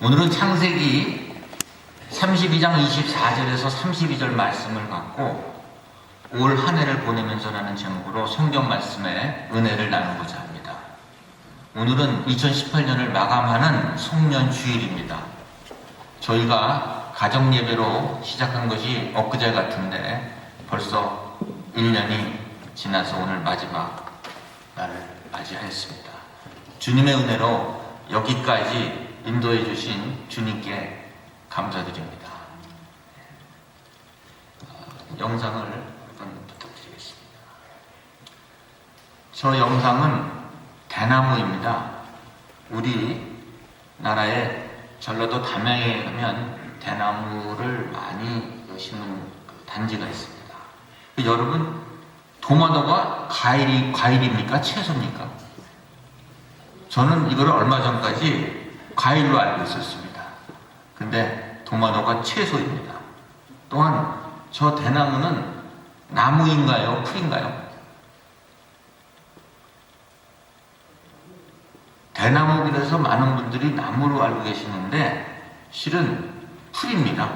오늘은 창세기 32장 24절에서 32절 말씀을 갖고 올 한 해를 보내면서라는 제목으로 성경 말씀의 은혜를 나누고자 합니다. 오늘은 2018년을 마감하는 송년주일입니다. 저희가 가정예배로 시작한 것이 엊그제 같은데 벌써 1년이 지나서 오늘 마지막 날을 맞이하였습니다. 주님의 은혜로 여기까지 인도해 주신 주님께 감사드립니다. 영상을 한번 부탁드리겠습니다. 저 영상은 대나무입니다. 우리나라에 전라도 담양에 가면 대나무를 많이 심는 단지가 있습니다. 여러분, 도마도가 과일입니까? 채소입니까? 저는 이걸 얼마 전까지 과일로 알고 있었습니다. 근데 도마도가 채소입니다. 또한 저 대나무는 나무인가요? 풀인가요? 대나무 그래서 많은 분들이 나무로 알고 계시는데 실은 풀입니다.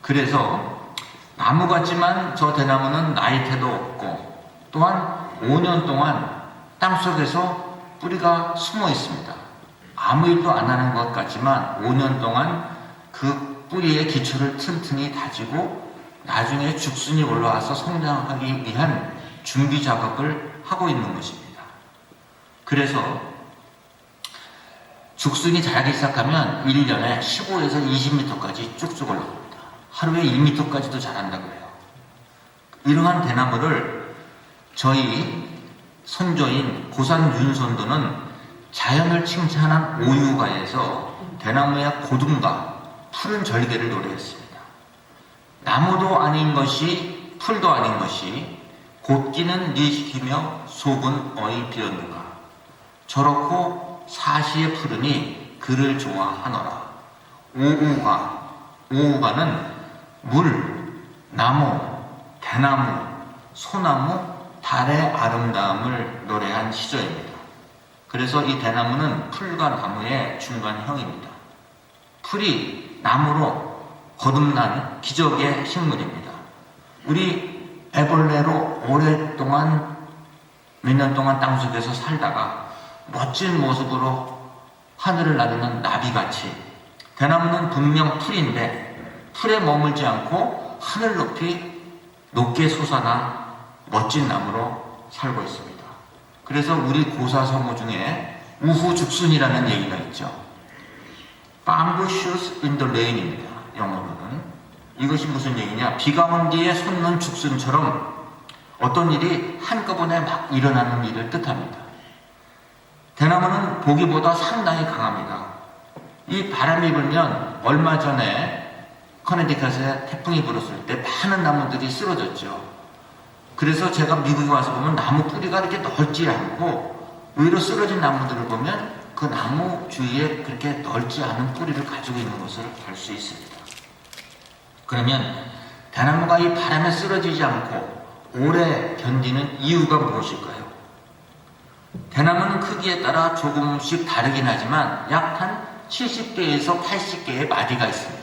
그래서 나무 같지만 저 대나무는 나이테도 없고 또한 5년 동안 땅속에서 뿌리가 숨어 있습니다. 아무 일도 안 하는 것 같지만 5년 동안 그 뿌리의 기초를 튼튼히 다지고 나중에 죽순이 올라와서 성장하기 위한 준비 작업을 하고 있는 것입니다. 그래서 죽순이 자라기 시작하면 1년에 15에서 20m까지 쭉쭉 올라갑니다. 하루에 2m까지도 자란다고 해요. 이러한 대나무를 저희 선조인 고산 윤선도는 자연을 칭찬한 오유가에서 대나무의 고등과 푸른 절개를 노래했습니다. 나무도 아닌 것이 풀도 아닌 것이 곱기는 네 시키며 속은 어이 비었는가. 저렇고 사시에 푸르니 그를 좋아하노라. 오우가는 물, 나무, 대나무, 소나무, 달의 아름다움을 노래한 시조입니다. 그래서 이 대나무는 풀과 나무의 중간형입니다. 풀이 나무로 거듭난 기적의 식물입니다. 우리 애벌레로 오랫동안 몇 년 동안 땅속에서 살다가 멋진 모습으로 하늘을 나르는 나비같이 대나무는 분명 풀인데 풀에 머물지 않고 하늘 높이 높게 솟아나 멋진 나무로 살고 있습니다. 그래서 우리 고사성어 중에 우후죽순이라는 얘기가 있죠. Bamboo shoots in the rain입니다. 영어로는. 이것이 무슨 얘기냐? 비가 온 뒤에 솟는 죽순처럼 어떤 일이 한꺼번에 막 일어나는 일을 뜻합니다. 대나무는 보기보다 상당히 강합니다. 이 바람이 불면 얼마 전에 커네티컷에 태풍이 불었을 때 많은 나무들이 쓰러졌죠. 그래서 제가 미국에 와서 보면 나무 뿌리가 이렇게 넓지 않고 의외로 쓰러진 나무들을 보면 그 나무 주위에 그렇게 넓지 않은 뿌리를 가지고 있는 것을 알 수 있습니다. 그러면 대나무가 이 바람에 쓰러지지 않고 오래 견디는 이유가 무엇일까요? 대나무는 크기에 따라 조금씩 다르긴 하지만 약 한 70개에서 80개의 마디가 있습니다.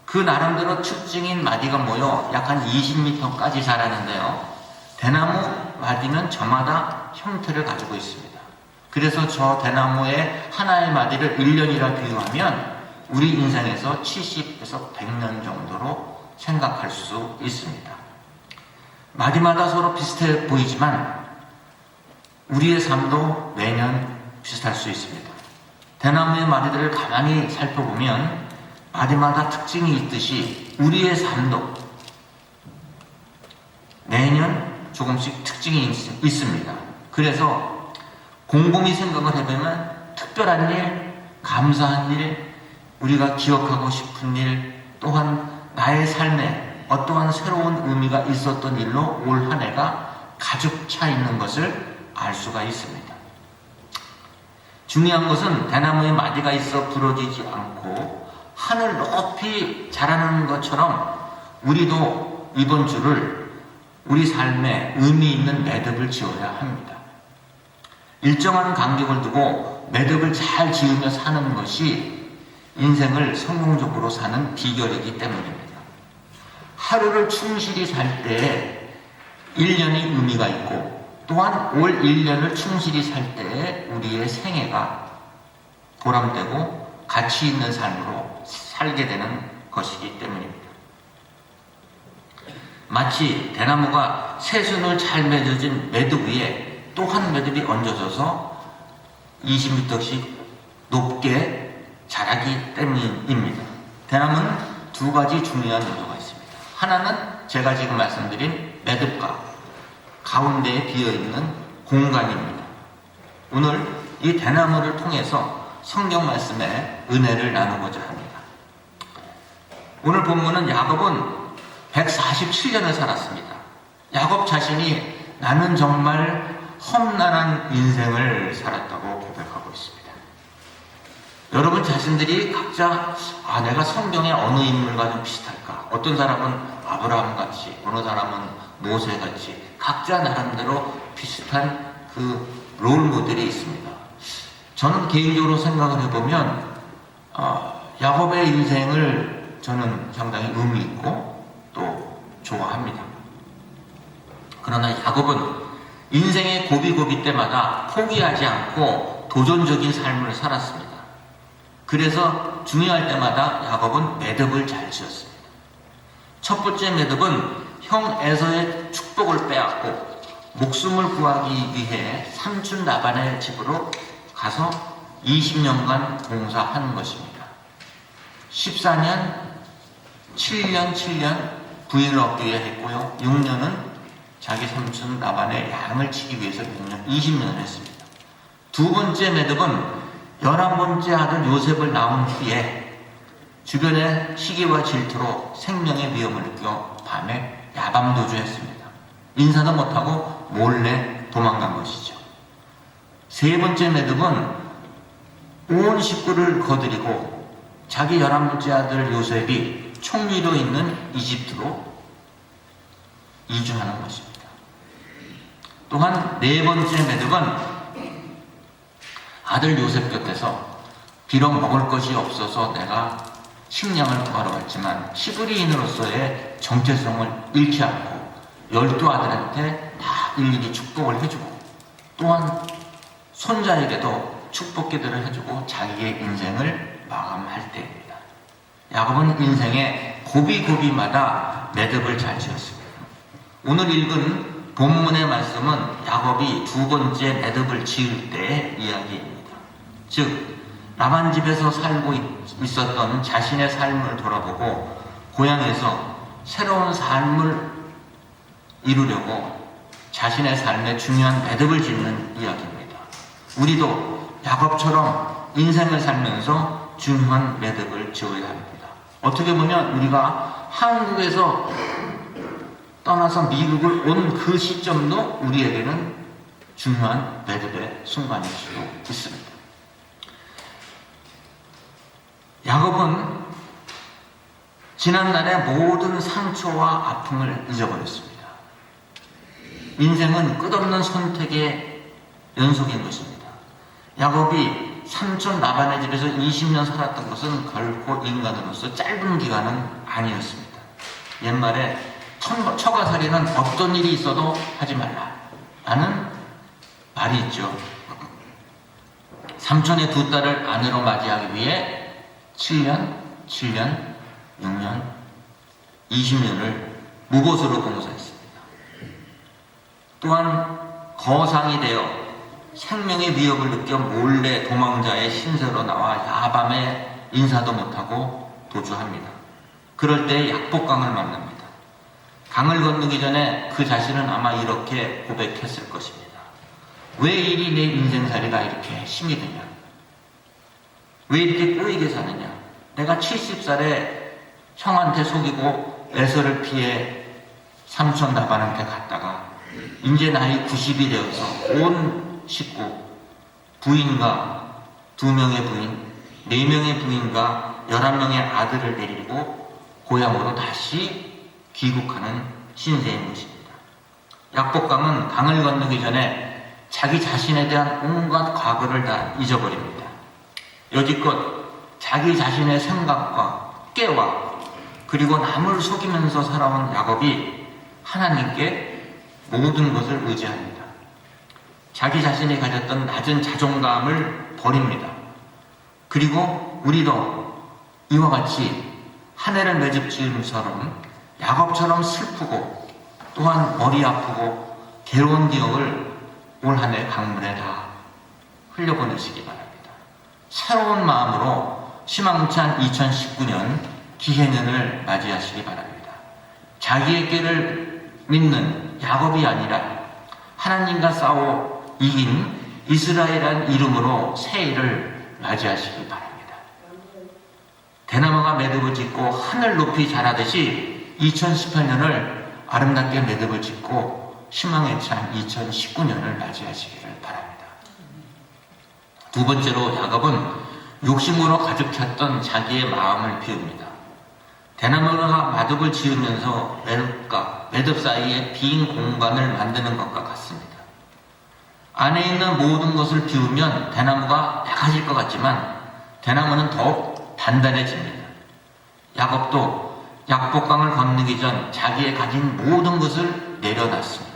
그 나름대로 특징인 마디가 모여 약 한 20m까지 자라는데요. 대나무 마디는 저마다 형태를 가지고 있습니다. 그래서 저 대나무의 하나의 마디를 1년이라 비유하면 우리 인생에서 70에서 100년 정도로 생각할 수 있습니다. 마디마다 서로 비슷해 보이지만 우리의 삶도 매년 비슷할 수 있습니다. 대나무의 마디들을 가만히 살펴보면 마디마다 특징이 있듯이 우리의 삶도 매년 조금씩 특징이 있습니다. 그래서 곰곰이 생각을 해보면 특별한 일, 감사한 일, 우리가 기억하고 싶은 일, 또한 나의 삶에 어떠한 새로운 의미가 있었던 일로 올 한 해가 가득 차 있는 것을 알 수가 있습니다. 중요한 것은 대나무에 마디가 있어 부러지지 않고 하늘 높이 자라는 것처럼 우리도 이번 주를 우리 삶에 의미 있는 매듭을 지어야 합니다. 일정한 간격을 두고 매듭을 잘 지으며 사는 것이 인생을 성공적으로 사는 비결이기 때문입니다. 하루를 충실히 살 때에 1년이 의미가 있고, 또한 올 1년을 충실히 살 때에 우리의 생애가 보람되고 가치 있는 삶으로 살게 되는 것이기 때문입니다. 마치 대나무가 새순을 잘 맺어진 매듭 위에 또 한 매듭이 얹어져서 20m씩 높게 자라기 때문입니다. 대나무는 두 가지 중요한 요소가 있습니다. 하나는 제가 지금 말씀드린 매듭과 가운데에 비어있는 공간입니다. 오늘 이 대나무를 통해서 성경 말씀의 은혜를 나누고자 합니다. 오늘 본문은 야곱은 147년을 살았습니다. 야곱 자신이 나는 정말 험난한 인생을 살았다고 고백하고 있습니다. 여러분 자신들이 각자 내가 성경의 어느 인물과 좀 비슷할까? 어떤 사람은 아브라함같이, 어느 사람은 모세같이 각자 나름대로 비슷한 그 롤모델이 있습니다. 저는 개인적으로 생각을 해보면 야곱의 인생을 저는 상당히 의미 있고 또 좋아합니다. 그러나 야곱은 인생의 고비고비 때마다 포기하지 않고 도전적인 삶을 살았습니다. 그래서 중요할 때마다 야곱은 매듭을 잘 지었습니다. 첫 번째 매듭은 형 에서의 축복을 빼앗고 목숨을 구하기 위해 삼촌 라반의 집으로 가서 20년간 봉사한 것입니다. 14년, 7년 부인을 얻기 위해 했고요. 6년은 자기 삼촌 라반의 양을 치기 위해서 20년을 했습니다. 두 번째 매듭은 11번째 아들 요셉을 낳은 후에 주변의 시기와 질투로 생명의 위험을 느껴 밤에 야밤도주했습니다. 인사도 못하고 몰래 도망간 것이죠. 세 번째 매듭은 온 식구를 거느리고 자기 11번째 아들 요셉이 총리로 있는 이집트로 이주하는 것입니다. 또한 네 번째 매듭은 아들 요셉 곁에서 비록 먹을 것이 없어서 내가 식량을 구하러 왔지만 히브리인으로서의 정체성을 잃지 않고 12아들한테 다 일일이 축복을 해주고 또한 손자에게도 축복 기도를 해주고 자기의 인생을 마감할 때입니다. 야곱은 인생의 고비고비마다 매듭을 잘 지었습니다. 오늘 읽은 본문의 말씀은 야곱이 두 번째 매듭을 지을 때의 이야기입니다. 즉 라반 집에서 살고 있었던 자신의 삶을 돌아보고 고향에서 새로운 삶을 이루려고 자신의 삶에 중요한 매듭을 짓는 이야기입니다. 우리도 야곱처럼 인생을 살면서 중요한 매듭을 지어야 합니다. 어떻게 보면 우리가 한국에서 떠나서 미국을 온 그 시점도 우리에게는 중요한 매듭의 순간일 수도 있습니다. 야곱은 지난날의 모든 상처와 아픔을 잊어버렸습니다. 인생은 끝없는 선택의 연속인 것입니다. 야곱이 삼촌 라반의 집에서 20년 살았던 것은 결코 인간으로서 짧은 기간은 아니었습니다. 옛말에 처가살이는 어떤 일이 있어도 하지 말라 라는 말이 있죠. 삼촌의 두 딸을 아내로 맞이하기 위해 7년, 6년, 20년을 무보수로 봉사했습니다. 또한 거상이 되어 생명의 위협을 느껴 몰래 도망자의 신세로 나와 야밤에 인사도 못하고 도주합니다. 그럴 때 약복강을 만납니다. 강을 건너기 전에 그 자신은 아마 이렇게 고백했을 것입니다. 왜 이리 내 인생살이가 이렇게 힘이 드냐? 왜 이렇게 꼬이게 사느냐? 내가 70살에 형한테 속이고 에서를 피해 삼촌 라반한테 갔다가 이제 나이 90이 되어서 온 식구, 부인과 2명의 부인, 4명의 부인과 11명의 아들을 데리고 고향으로 다시 귀국하는 신세인 것입니다. 약복강은 강을 건너기 전에 자기 자신에 대한 온갖 과거를 다 잊어버립니다. 여지껏 자기 자신의 생각과 깨와 그리고 남을 속이면서 살아온 야곱이 하나님께 모든 것을 의지합니다. 자기 자신이 가졌던 낮은 자존감을 버립니다. 그리고 우리도 이와 같이 한 해를 매듭지음처럼 야곱처럼 슬프고 또한 머리 아프고 괴로운 기억을 올 한 해 강물에 다 흘려보내시기 바랍니다. 새로운 마음으로 희망찬 2019년 기해년을 맞이하시기 바랍니다. 자기의 꾀를 믿는 야곱이 아니라 하나님과 싸워 이긴 이스라엘이라는 이름으로 새해를 맞이하시기 바랍니다. 대나무가 매듭을 짓고 하늘 높이 자라듯이 2018년을 아름답게 매듭을 짓고 희망에 찬 2019년을 맞이하시기를 바랍니다. 두 번째로 야곱은 욕심으로 가득 찼던 자기의 마음을 비웁니다. 대나무가 마듭을 지으면서 매듭 사이에 빈 공간을 만드는 것과 같습니다. 안에 있는 모든 것을 비우면 대나무가 약해질 것 같지만 대나무는 더욱 단단해집니다. 야곱도 약복강을 건너기 전 자기의 가진 모든 것을 내려놨습니다.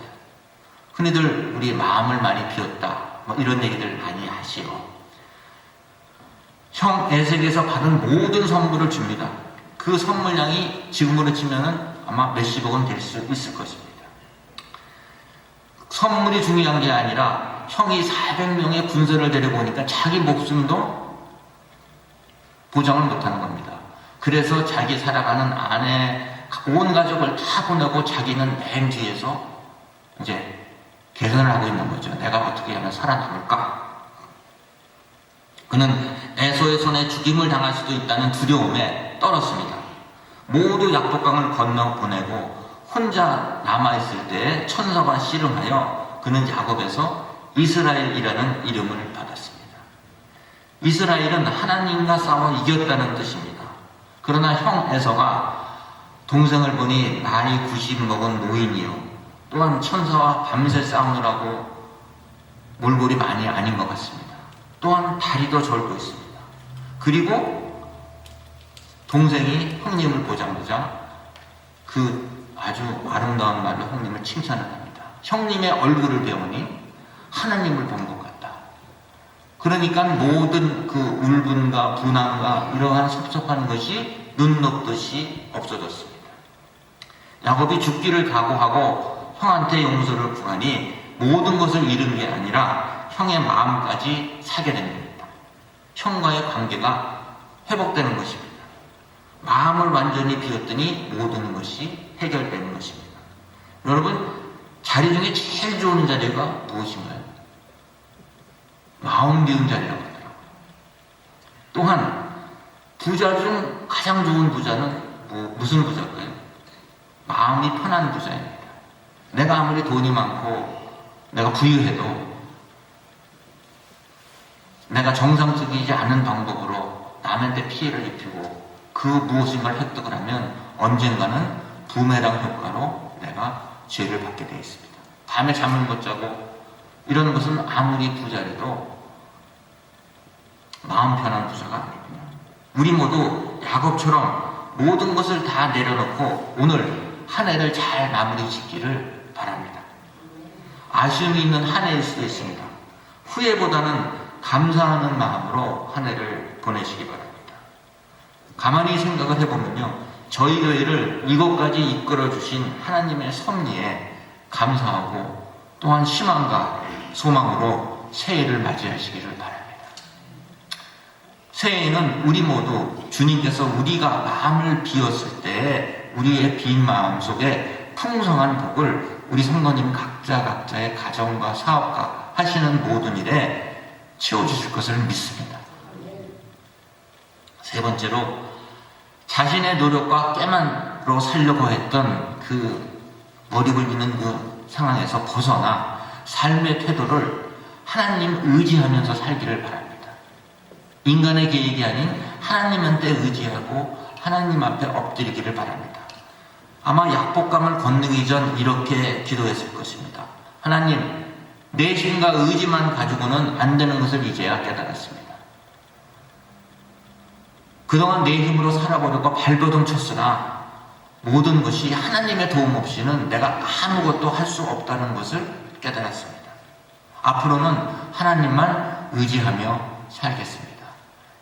흔히들 우리 마음을 많이 비웠다 이런 얘기들 많이 하시오. 형 에색에서 받은 모든 선물을 줍니다. 그 선물량이 지금으로 치면은 아마 몇십억은 될 수 있을 것입니다. 선물이 중요한 게 아니라 형이 400명의 군사를 데려보니까 자기 목숨도 보장을 못하는 겁니다. 그래서 자기 살아가는 아내 온 가족을 다 보내고 자기는 맨 뒤에서 이제 계산을 하고 있는 거죠. 내가 어떻게 하면 살아남을까? 그는 에서의 손에 죽임을 당할 수도 있다는 두려움에 떨었습니다. 모두 약복강을 건너 보내고 혼자 남아있을 때 천사가 씨름하여 그는 야곱에서 이스라엘이라는 이름을 받았습니다. 이스라엘은 하나님과 싸워 이겼다는 뜻입니다. 그러나 형 에서가 동생을 보니 나이 90 먹은 노인이요. 또한 천사와 밤새 싸우느라고 몰골이 많이 아닌 것 같습니다. 또한 다리도 절고 있습니다. 그리고 동생이 형님을 보자마자 그 아주 아름다운 말로 형님을 칭찬을 합니다. 형님의 얼굴을 배우니 하나님을 본 것 같다. 그러니까 모든 그 울분과 분함과 이러한 섭섭한 것이 눈 녹듯이 없어졌습니다. 야곱이 죽기를 각오하고 형한테 용서를 구하니 모든 것을 잃은 게 아니라 형의 마음까지 사게 됩니다. 형과의 관계가 회복되는 것입니다. 마음을 완전히 비웠더니 모든 것이 해결되는 것입니다. 여러분, 자리 중에 제일 좋은 자리가 무엇인가요? 마음 비운 자리라고 하더라고요. 또한 부자 중 가장 좋은 부자는 무슨 부자일까요? 마음이 편한 부자입니다. 내가 아무리 돈이 많고 내가 부유해도 내가 정상적이지 않은 방법으로 남한테 피해를 입히고 그 무엇인가를 획득을 하면 언젠가는 부메랑 효과로 내가 죄를 받게 되어 있습니다. 밤에 잠을 못 자고 이런 것은 아무리 부자라도 마음 편한 부자가 아니군요. 우리 모두 야곱처럼 모든 것을 다 내려놓고 오늘 한 해를 잘 마무리 짓기를 바랍니다. 아쉬움이 있는 한 해일 수도 있습니다. 후회보다는 감사하는 마음으로 한 해를 보내시기 바랍니다. 가만히 생각을 해보면요, 저희 교회를 이곳까지 이끌어 주신 하나님의 섭리에 감사하고 또한 희망과 소망으로 새해를 맞이하시기를 바랍니다. 새해에는 우리 모두 주님께서 우리가 마음을 비웠을 때 우리의 빈 마음 속에 풍성한 복을 우리 성도님 각자의 가정과 사업과 하시는 모든 일에 채워주실 것을 믿습니다. 세 번째로, 자신의 노력과 깨만으로 살려고 했던 그 머리 굴리는 그 상황에서 벗어나 삶의 태도를 하나님 의지하면서 살기를 바랍니다. 인간의 계획이 아닌 하나님한테 의지하고 하나님 앞에 엎드리기를 바랍니다. 아마 약복강을 건너기 전 이렇게 기도했을 것입니다. 하나님, 내 힘과 의지만 가지고는 안 되는 것을 이제야 깨달았습니다. 그동안 내 힘으로 살아보려고 발버둥 쳤으나 모든 것이 하나님의 도움 없이는 내가 아무것도 할 수 없다는 것을 깨달았습니다. 앞으로는 하나님만 의지하며 살겠습니다.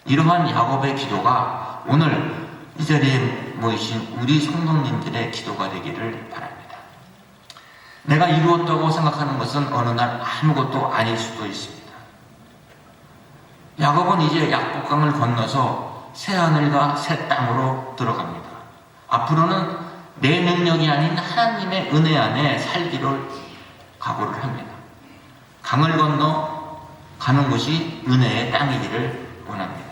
이러한 야곱의 기도가 오늘 이 자리에 모이신 우리 성도님들의 기도가 되기를 바랍니다. 내가 이루었다고 생각하는 것은 어느 날 아무것도 아닐 수도 있습니다. 야곱은 이제 약복강을 건너서 새 하늘과 새 땅으로 들어갑니다. 앞으로는 내 능력이 아닌 하나님의 은혜 안에 살기를 각오를 합니다. 강을 건너 가는 곳이 은혜의 땅이기를 원합니다.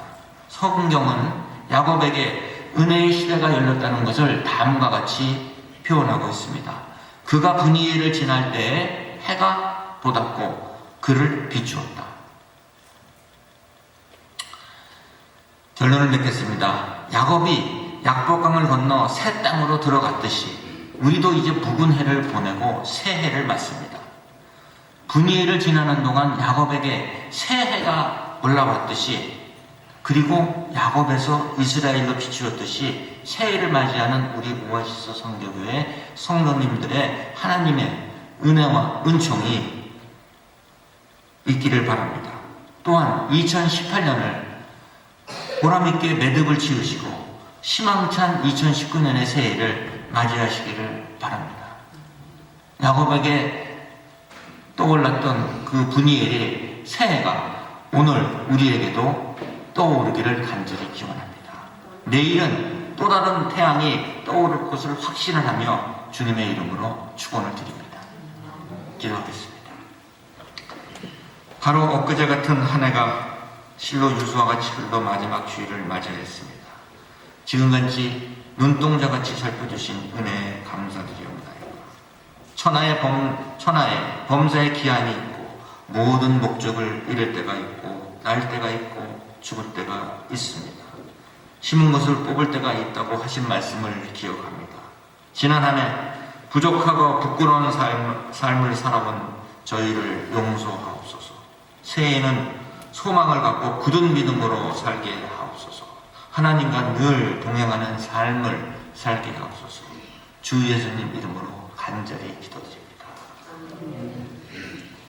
서금경은 야곱에게 은혜의 시대가 열렸다는 것을 다음과 같이 표현하고 있습니다. 그가 분이엘을 지날 때에 해가 돋았고 그를 비추었다. 결론을 맺겠습니다. 야곱이 약복강을 건너 새 땅으로 들어갔듯이 우리도 이제 묵은 해를 보내고 새 해를 맞습니다. 분이엘을 지나는 동안 야곱에게 새 해가 올라왔듯이 그리고 야곱에서 이스라엘로 비추었듯이 새해를 맞이하는 우리 오아시스 선교교회 성도님들의 하나님의 은혜와 은총이 있기를 바랍니다. 또한 2018년을 보람있게 매듭을 지으시고 희망찬 2019년의 새해를 맞이하시기를 바랍니다. 야곱에게 떠올랐던 그 분이엘의 새해가 오늘 우리에게도 떠오르기를 간절히 기원합니다. 내일은 또 다른 태양이 떠오를 것을 확신을 하며 주님의 이름으로 축원을 드립니다. 기도하겠습니다. 바로 엊그제 같은 한 해가 실로 유수와 같이 흘러 마지막 주일을 맞이했습니다. 지금까지 눈동자같이 살펴주신 은혜에 감사드리옵나이다. 천하의 범사의 기한이 있고 모든 목적을 이룰 때가 있고 날 때가 있고 죽을 때가 있습니다. 심은 것을 뽑을 때가 있다고 하신 말씀을 기억합니다. 지난 한 해 부족하고 부끄러운 삶을 살아온 저희를 용서하옵소서. 새해에는 소망을 갖고 굳은 믿음으로 살게 하옵소서. 하나님과 늘 동행하는 삶을 살게 하옵소서. 주 예수님 이름으로 간절히 기도드립니다.